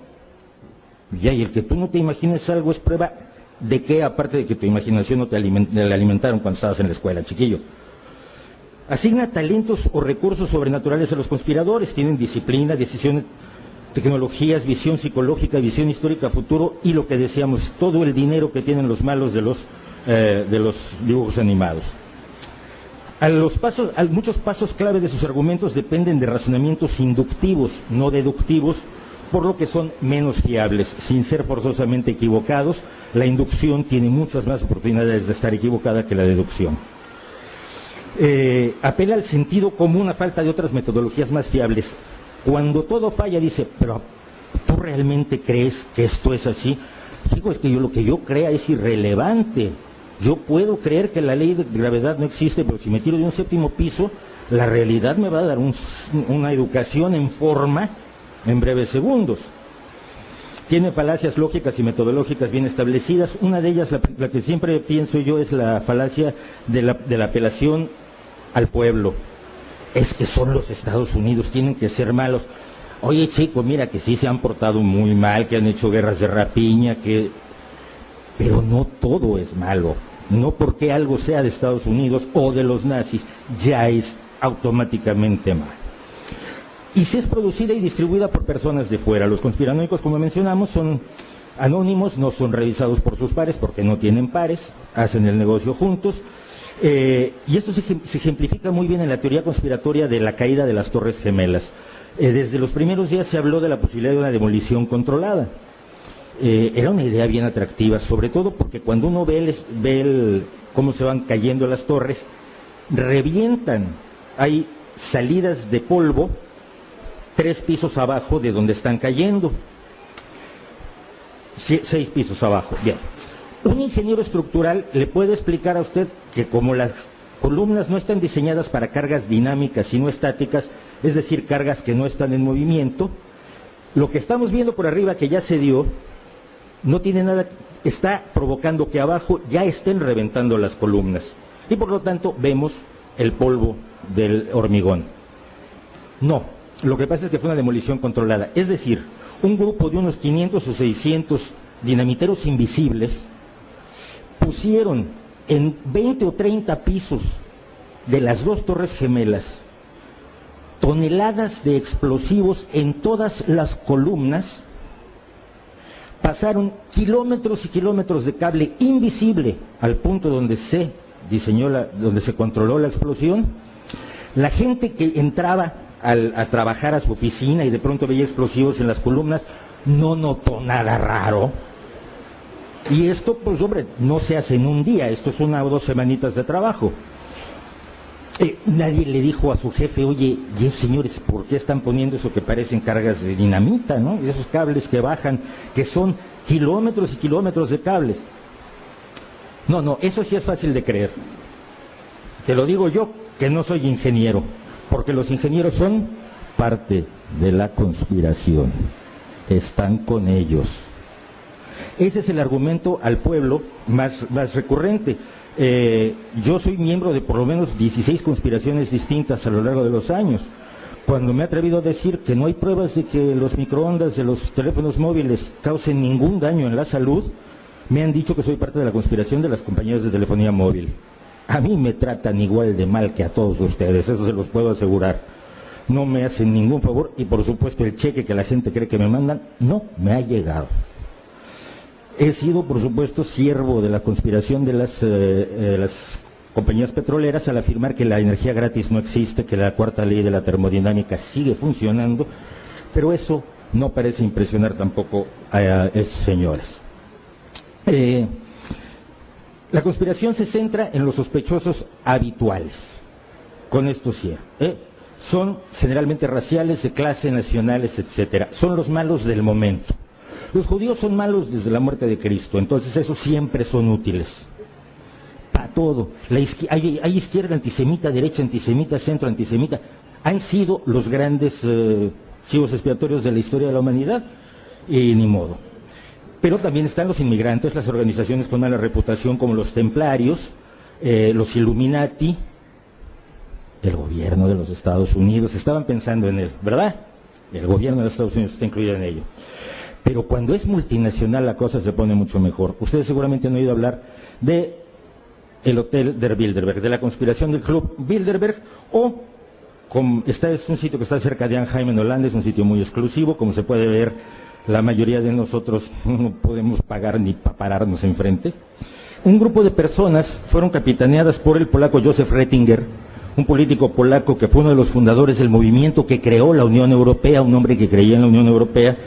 Ya, y el que tú no te imagines algo es prueba de que, aparte de que tu imaginación no te la alimentaron cuando estabas en la escuela, chiquillo. Asigna talentos o recursos sobrenaturales a los conspiradores. Tienen disciplina, decisiones, tecnologías, visión psicológica, visión histórica, futuro, y lo que decíamos, todo el dinero que tienen los malos de los dibujos animados. Muchos pasos clave de sus argumentos dependen de razonamientos inductivos, no deductivos, por lo que son menos fiables. Sin ser forzosamente equivocados, la inducción tiene muchas más oportunidades de estar equivocada que la deducción. Apela al sentido común a falta de otras metodologías más fiables. Cuando todo falla, dice: pero ¿tú realmente crees que esto es así? Digo, es que lo que yo crea es irrelevante. Yo puedo creer que la ley de gravedad no existe, pero si me tiro de un 7º piso, la realidad me va a dar una educación en forma en breves segundos. Tiene falacias lógicas y metodológicas bien establecidas. Una de ellas, la que siempre pienso yo, es la falacia de la apelación al pueblo. Es que son los Estados Unidos, tienen que ser malos. Oye, chico, mira que sí se han portado muy mal, que han hecho guerras de rapiña, pero no todo es malo. No porque algo sea de Estados Unidos o de los nazis, ya es automáticamente malo. Y si es producida y distribuida por personas de fuera. Los conspiranoicos, como mencionamos, son anónimos, no son revisados por sus pares porque no tienen pares, hacen el negocio juntos. Y esto se ejemplifica muy bien en la teoría conspiratoria de la caída de las Torres Gemelas. Desde los primeros días se habló de la posibilidad de una demolición controlada. Era una idea bien atractiva, sobre todo porque cuando uno ve cómo se van cayendo las torres, revientan. Hay salidas de polvo 3 pisos abajo de donde están cayendo. 6 pisos abajo. Bien. Un ingeniero estructural le puede explicar a usted que como las columnas no están diseñadas para cargas dinámicas sino estáticas, es decir, cargas que no están en movimiento, lo que estamos viendo por arriba que ya se dio, no tiene nada, está provocando que abajo ya estén reventando las columnas. Y por lo tanto vemos el polvo del hormigón. No, lo que pasa es que fue una demolición controlada. Es decir, un grupo de unos 500 o 600 dinamiteros invisibles pusieron en 20 o 30 pisos de las 2 torres gemelas toneladas de explosivos en todas las columnas, pasaron kilómetros y kilómetros de cable invisible al punto donde se diseñó, donde se controló la explosión. La gente que entraba a trabajar a su oficina y de pronto veía explosivos en las columnas no notó nada raro. Y esto, pues hombre, no se hace en un día, esto es 1 o 2 semanitas de trabajo. Nadie le dijo a su jefe: oye, señores, ¿por qué están poniendo eso que parecen cargas de dinamita, ¿no? Y esos cables que bajan, que son kilómetros y kilómetros de cables. No, eso sí es fácil de creer. Te lo digo yo, que no soy ingeniero, porque los ingenieros son parte de la conspiración. Están con ellos. Ese es el argumento al pueblo más recurrente. Yo soy miembro de por lo menos 16 conspiraciones distintas a lo largo de los años. Cuando me he atrevido a decir que no hay pruebas de que los microondas de los teléfonos móviles causen ningún daño en la salud, me han dicho que soy parte de la conspiración de las compañías de telefonía móvil. A mí me tratan igual de mal que a todos ustedes, eso se los puedo asegurar. No me hacen ningún favor y por supuesto el cheque que la gente cree que me mandan no me ha llegado. He sido por supuesto siervo de la conspiración de las compañías petroleras al afirmar que la energía gratis no existe, que la cuarta ley de la termodinámica sigue funcionando, pero eso no parece impresionar tampoco a esos señores. La conspiración se centra en los sospechosos habituales. Con esto sí, son generalmente raciales, de clase, nacionales, etcétera. Son los malos del momento. Los judíos son malos desde la muerte de Cristo, entonces esos siempre son útiles. Para todo. Hay izquierda antisemita, derecha antisemita, centro antisemita. Han sido los grandes chivos expiatorios de la historia de la humanidad y ni modo. Pero también están los inmigrantes, las organizaciones con mala reputación como los templarios, los Illuminati, el gobierno de los Estados Unidos. Estaban pensando en él, ¿verdad? El gobierno de los Estados Unidos está incluido en ello. Pero cuando es multinacional la cosa se pone mucho mejor. Ustedes seguramente han oído hablar de el Hotel der Bilderberg, de la conspiración del Club Bilderberg, o es un sitio que está cerca de Arnhem en Holanda, es un sitio muy exclusivo, como se puede ver, la mayoría de nosotros no podemos pagar ni para pararnos enfrente. Un grupo de personas fueron capitaneadas por el polaco Josef Rettinger, un político polaco que fue uno de los fundadores del movimiento que creó la Unión Europea, un hombre que creía en la Unión Europea.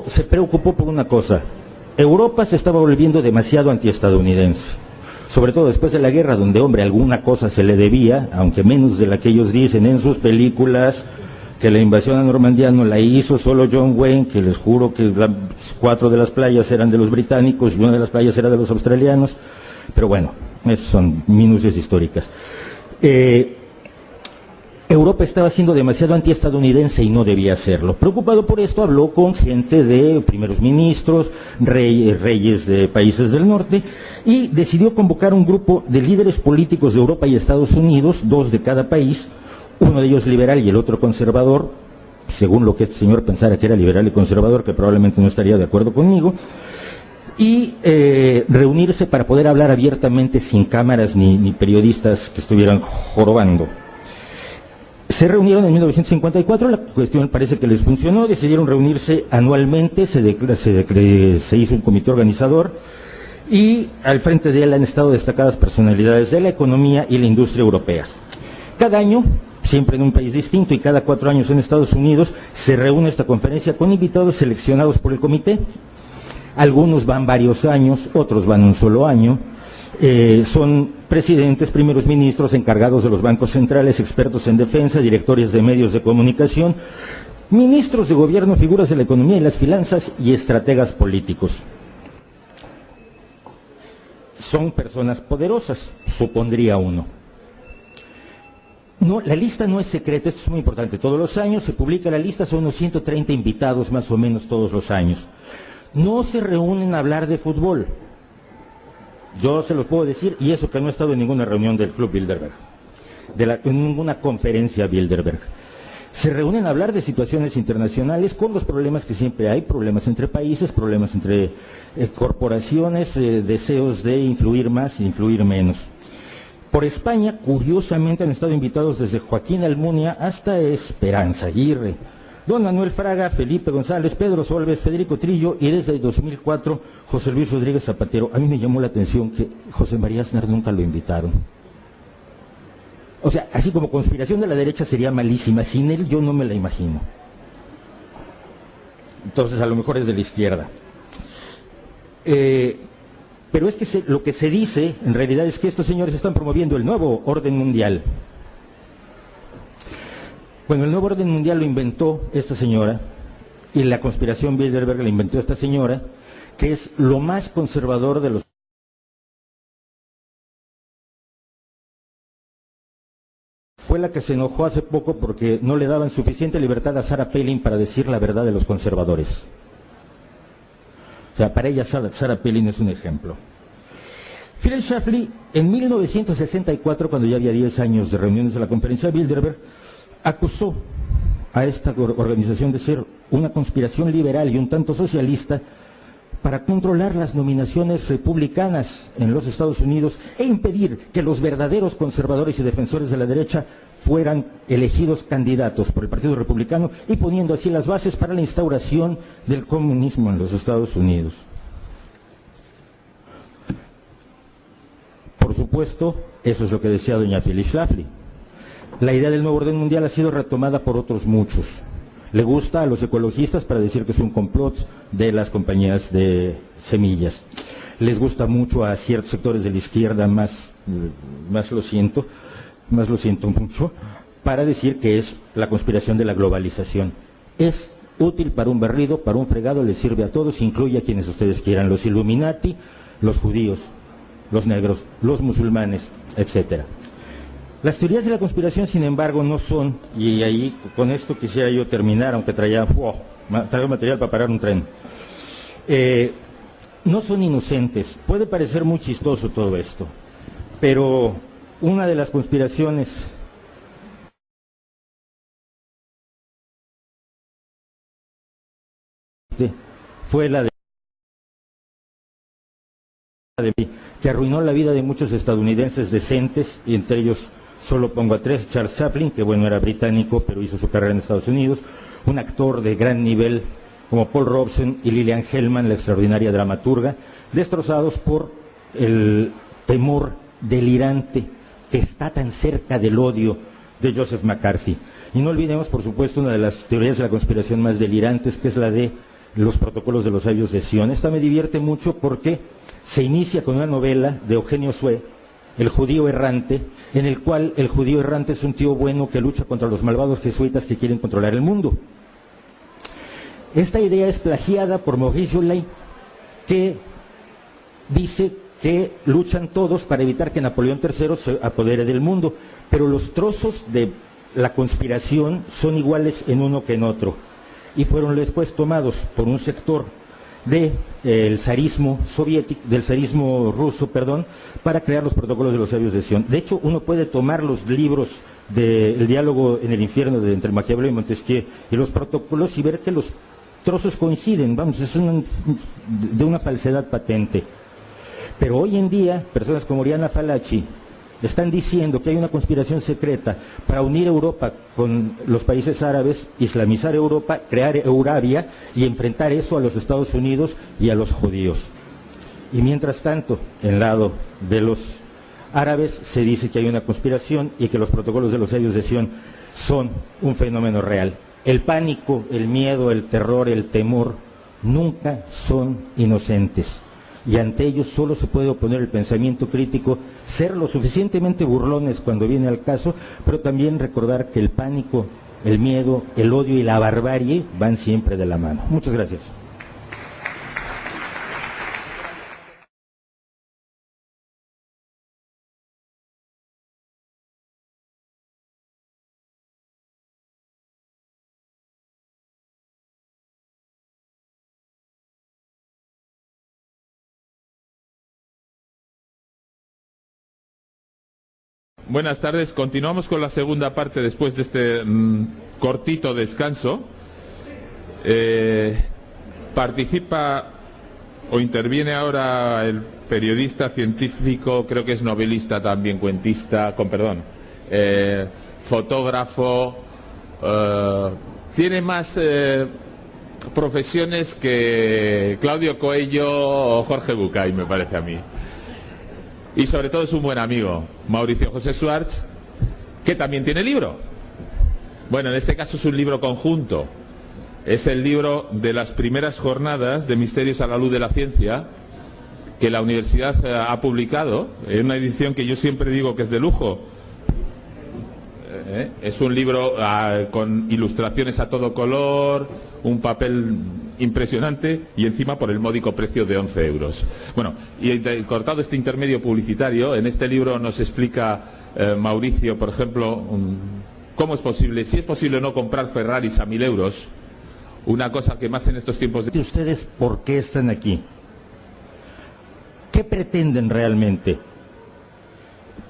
Se preocupó por una cosa: Europa se estaba volviendo demasiado antiestadounidense, sobre todo después de la guerra, donde, hombre, alguna cosa se le debía, aunque menos de la que ellos dicen en sus películas, que la invasión a Normandía no la hizo solo John Wayne, que les juro que 4 de las playas eran de los británicos y una de las playas era de los australianos, pero bueno, esas son minucias históricas. Europa estaba siendo demasiado antiestadounidense y no debía hacerlo. Preocupado por esto, habló con gente de primeros ministros, reyes de países del norte, y decidió convocar un grupo de líderes políticos de Europa y Estados Unidos, 2 de cada país, uno de ellos liberal y el otro conservador, según lo que este señor pensara que era liberal y conservador, que probablemente no estaría de acuerdo conmigo, y reunirse para poder hablar abiertamente sin cámaras ni periodistas que estuvieran jorobando. Se reunieron en 1954, la cuestión parece que les funcionó, decidieron reunirse anualmente, se hizo un comité organizador y al frente de él han estado destacadas personalidades de la economía y la industria europeas. Cada año, siempre en un país distinto y cada 4 años en Estados Unidos, se reúne esta conferencia con invitados seleccionados por el comité. Algunos van varios años, otros van un solo año. Son presidentes, primeros ministros, encargados de los bancos centrales, expertos en defensa, directores de medios de comunicación, ministros de gobierno, figuras de la economía y las finanzas y estrategas políticos. Son personas poderosas, supondría uno. No, la lista no es secreta, esto es muy importante. Todos los años se publica la lista, son unos 130 invitados más o menos todos los años. No se reúnen a hablar de fútbol. Yo se los puedo decir, y eso que no he estado en ninguna reunión del Club Bilderberg, en ninguna conferencia Bilderberg. Se reúnen a hablar de situaciones internacionales con los problemas que siempre hay, problemas entre países, problemas entre corporaciones, deseos de influir más e influir menos. Por España, curiosamente, han estado invitados desde Joaquín Almunia hasta Esperanza Aguirre, don Manuel Fraga, Felipe González, Pedro Solves, Federico Trillo y desde 2004 José Luis Rodríguez Zapatero. A mí me llamó la atención que José María Aznar nunca lo invitaron. O sea, así como conspiración de la derecha sería malísima, sin él yo no me la imagino. Entonces a lo mejor es de la izquierda. Pero es que lo que se dice en realidad es que estos señores están promoviendo el nuevo orden mundial. Bueno, el nuevo orden mundial lo inventó esta señora, y la conspiración Bilderberg la inventó esta señora, que es lo más conservador de los... Fue la que se enojó hace poco porque no le daban suficiente libertad a Sarah Palin para decir la verdad de los conservadores. O sea, para ella Sarah Palin es un ejemplo. Phyllis Schlafly, en 1964, cuando ya había 10 años de reuniones de la conferencia de Bilderberg, acusó a esta organización de ser una conspiración liberal y un tanto socialista para controlar las nominaciones republicanas en los Estados Unidos e impedir que los verdaderos conservadores y defensores de la derecha fueran elegidos candidatos por el Partido Republicano y poniendo así las bases para la instauración del comunismo en los Estados Unidos. Por supuesto, eso es lo que decía doña Phyllis Schlafly. La idea del nuevo orden mundial ha sido retomada por otros muchos. Le gusta a los ecologistas para decir que es un complot de las compañías de semillas. Les gusta mucho a ciertos sectores de la izquierda, más lo siento mucho, para decir que es la conspiración de la globalización. Es útil para un barrido, para un fregado, les sirve a todos, incluye a quienes ustedes quieran, los Illuminati, los judíos, los negros, los musulmanes, etcétera. Las teorías de la conspiración, sin embargo, no son, y ahí con esto quisiera yo terminar, aunque traía material para parar un tren, no son inocentes. Puede parecer muy chistoso todo esto, pero una de las conspiraciones fue la de que arruinó la vida de muchos estadounidenses decentes, y entre ellos solo pongo a 3, Charles Chaplin, que bueno, era británico, pero hizo su carrera en Estados Unidos, un actor de gran nivel como Paul Robeson y Lillian Hellman, la extraordinaria dramaturga, destrozados por el temor delirante que está tan cerca del odio de Joseph McCarthy. Y no olvidemos, por supuesto, una de las teorías de la conspiración más delirantes, que es la de los protocolos de los sabios de Sion. Esta me divierte mucho porque se inicia con una novela de Eugenio Sue, El judío errante, en el cual el judío errante es un tío bueno que lucha contra los malvados jesuitas que quieren controlar el mundo. Esta idea es plagiada por Maurice Joly, que dice que luchan todos para evitar que Napoleón III se apodere del mundo, pero los trozos de la conspiración son iguales en uno que en otro, y fueron después tomados por un sector del zarismo soviético, del zarismo ruso, para crear los protocolos de los sabios de Sion. De hecho, uno puede tomar los libros del diálogo en el infierno entre Maquiavelo y Montesquieu y los protocolos y ver que los trozos coinciden. Vamos, es de una falsedad patente. Pero hoy en día, personas como Oriana Fallaci están diciendo que hay una conspiración secreta para unir Europa con los países árabes, islamizar Europa, crear Eurabia y enfrentar eso a los Estados Unidos y a los judíos. Y mientras tanto, en el lado de los árabes se dice que hay una conspiración y que los protocolos de los sabios de Sion son un fenómeno real. El pánico, el miedo, el terror, el temor nunca son inocentes. Y ante ellos solo se puede oponer el pensamiento crítico, ser lo suficientemente burlones cuando viene al caso, pero también recordar que el pánico, el miedo, el odio y la barbarie van siempre de la mano. Muchas gracias. Buenas tardes. Continuamos con la segunda parte después de este cortito descanso. Participa o interviene ahora el periodista científico, creo que es novelista también, cuentista, fotógrafo, tiene más profesiones que Claudio Coello o Jorge Bucay, me parece a mí. Y sobre todo es un buen amigo, Mauricio José Schwartz, que también tiene libro. Bueno, en este caso es un libro conjunto. Es el libro de las primeras jornadas de Misterios a la Luz de la Ciencia, que la universidad ha publicado, en una edición que yo siempre digo que es de lujo. Es un libro con ilustraciones a todo color, un papel impresionante y encima por el módico precio de 11 euros. Bueno, y cortado este intermedio publicitario, en este libro nos explica Mauricio, por ejemplo, cómo es posible, si es posible no comprar Ferraris a 1000 euros una cosa que más en estos tiempos de... ¿Ustedes por qué están aquí? ¿Qué pretenden realmente?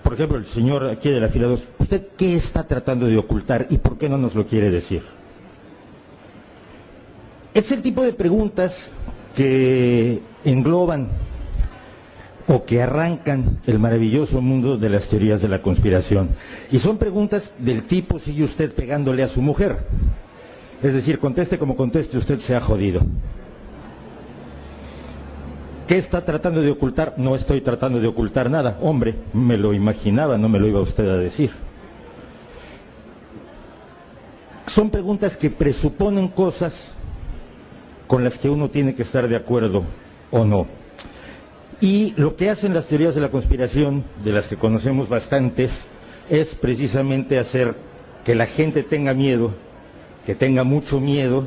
Por ejemplo, el señor aquí de la fila 2, ¿usted qué está tratando de ocultar y por qué no nos lo quiere decir? Es el tipo de preguntas que engloban o que arrancan el maravilloso mundo de las teorías de la conspiración. Y son preguntas del tipo, sigue usted pegándole a su mujer. Es decir, conteste como conteste, usted se ha jodido. ¿Qué está tratando de ocultar? No estoy tratando de ocultar nada. Hombre, me lo imaginaba, no me lo iba usted a decir. Son preguntas que presuponen cosas con las que uno tiene que estar de acuerdo o no. Y lo que hacen las teorías de la conspiración, de las que conocemos bastantes, es precisamente hacer que la gente tenga miedo, que tenga mucho miedo,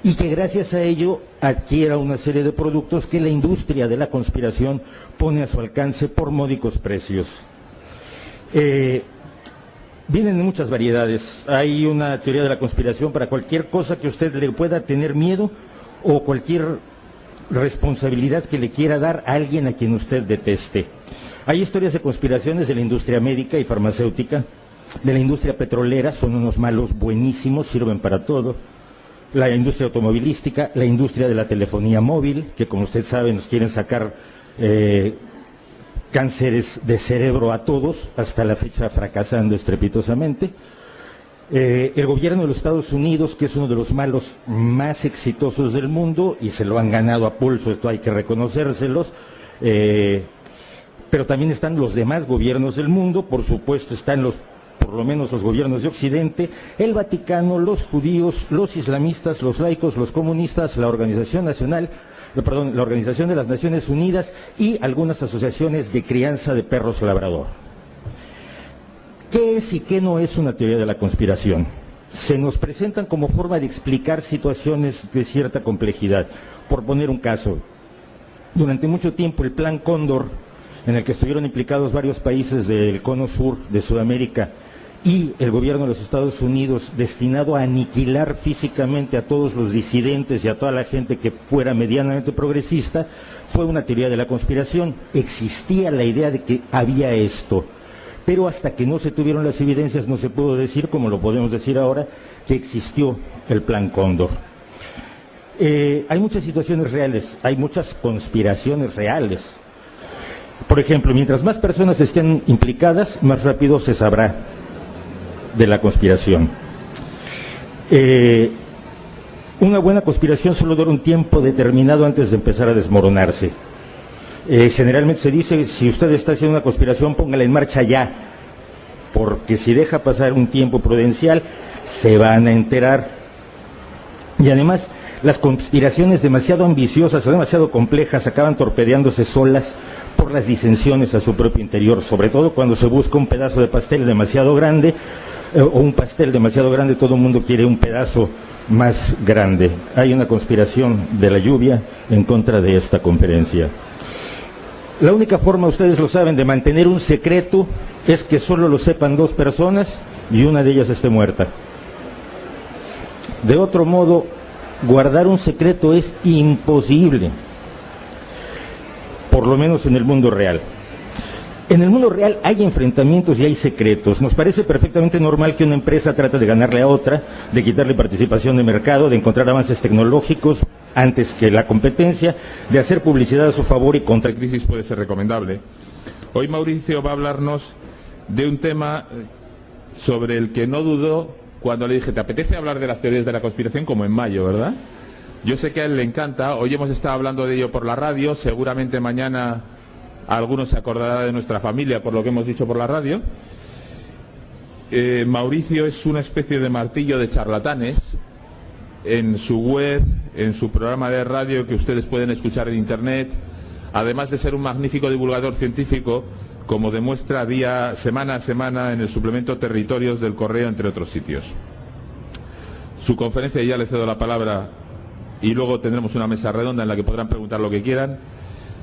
y que gracias a ello adquiera una serie de productos que la industria de la conspiración pone a su alcance por módicos precios. Vienen de muchas variedades. Hay una teoría de la conspiración para cualquier cosa que usted le pueda tener miedo o cualquier responsabilidad que le quiera dar a alguien a quien usted deteste. Hay historias de conspiraciones de la industria médica y farmacéutica, de la industria petrolera, son unos malos buenísimos, sirven para todo. La industria automovilística, la industria de la telefonía móvil, que como usted sabe nos quieren sacar cánceres de cerebro a todos, hasta la fecha fracasando estrepitosamente. El gobierno de los Estados Unidos, que es uno de los malos más exitosos del mundo, y se lo han ganado a pulso, esto hay que reconocérselos, pero también están los demás gobiernos del mundo, por supuesto están por lo menos los gobiernos de Occidente, el Vaticano, los judíos, los islamistas, los laicos, los comunistas, la Organización de las Naciones Unidas y algunas asociaciones de crianza de perros labrador. ¿Qué es y qué no es una teoría de la conspiración? Se nos presentan como forma de explicar situaciones de cierta complejidad. Por poner un caso, durante mucho tiempo el Plan Cóndor, en el que estuvieron implicados varios países del cono sur de Sudamérica y el gobierno de los Estados Unidos, destinado a aniquilar físicamente a todos los disidentes y a toda la gente que fuera medianamente progresista, fue una teoría de la conspiración. Existía la idea de que había esto, pero hasta que no se tuvieron las evidencias no se pudo decir, como lo podemos decir ahora, que existió el Plan Cóndor. Hay muchas situaciones reales, hay muchas conspiraciones reales. Por ejemplo, mientras más personas estén implicadas, más rápido se sabrá de la conspiración. Una buena conspiración solo dura un tiempo determinado antes de empezar a desmoronarse. Generalmente se dice, si usted está haciendo una conspiración, póngala en marcha ya, porque si deja pasar un tiempo prudencial, se van a enterar. Y además, las conspiraciones demasiado ambiciosas o demasiado complejas acaban torpedeándose solas por las disensiones a su propio interior, sobre todo cuando se busca un pedazo de pastel demasiado grande o un pastel demasiado grande, todo el mundo quiere un pedazo más grande. Hay una conspiración de la lluvia en contra de esta conferencia. La única forma, ustedes lo saben, de mantener un secreto es que solo lo sepan 2 personas y una de ellas esté muerta. De otro modo, guardar un secreto es imposible, por lo menos en el mundo real. En el mundo real hay enfrentamientos y hay secretos. Nos parece perfectamente normal que una empresa trate de ganarle a otra, de quitarle participación de mercado, de encontrar avances tecnológicos antes que la competencia, de hacer publicidad a su favor y contra. La crisis puede ser recomendable. Hoy Mauricio va a hablarnos de un tema sobre el que no dudó cuando le dije, ¿te apetece hablar de las teorías de la conspiración? Como en mayo, ¿verdad? Yo sé que a él le encanta. Hoy hemos estado hablando de ello por la radio. Seguramente mañana algunos se acordará de nuestra familia por lo que hemos dicho por la radio. Mauricio es una especie de martillo de charlatanes. En su web, en su programa de radio que ustedes pueden escuchar en internet, además de ser un magnífico divulgador científico, como demuestra semana a semana en el suplemento Territorios del Correo, entre otros sitios. Su conferencia, ya le cedo la palabra, y luego tendremos una mesa redonda en la que podrán preguntar lo que quieran,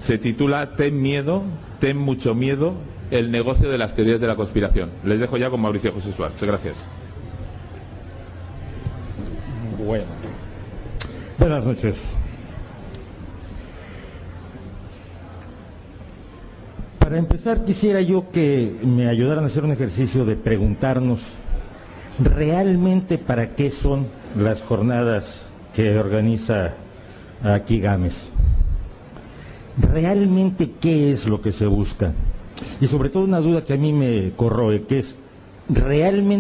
se titula Ten miedo, ten mucho miedo, el negocio de las teorías de la conspiración. Les dejo ya con Mauricio José Schwartz. Gracias. Bueno, Buenas noches. Para empezar, quisiera yo que me ayudaran a hacer un ejercicio de preguntarnos realmente para qué son las jornadas que organiza aquí Gámez. ¿Realmente qué es lo que se busca? Y sobre todo una duda que a mí me corroe, que es, ¿realmente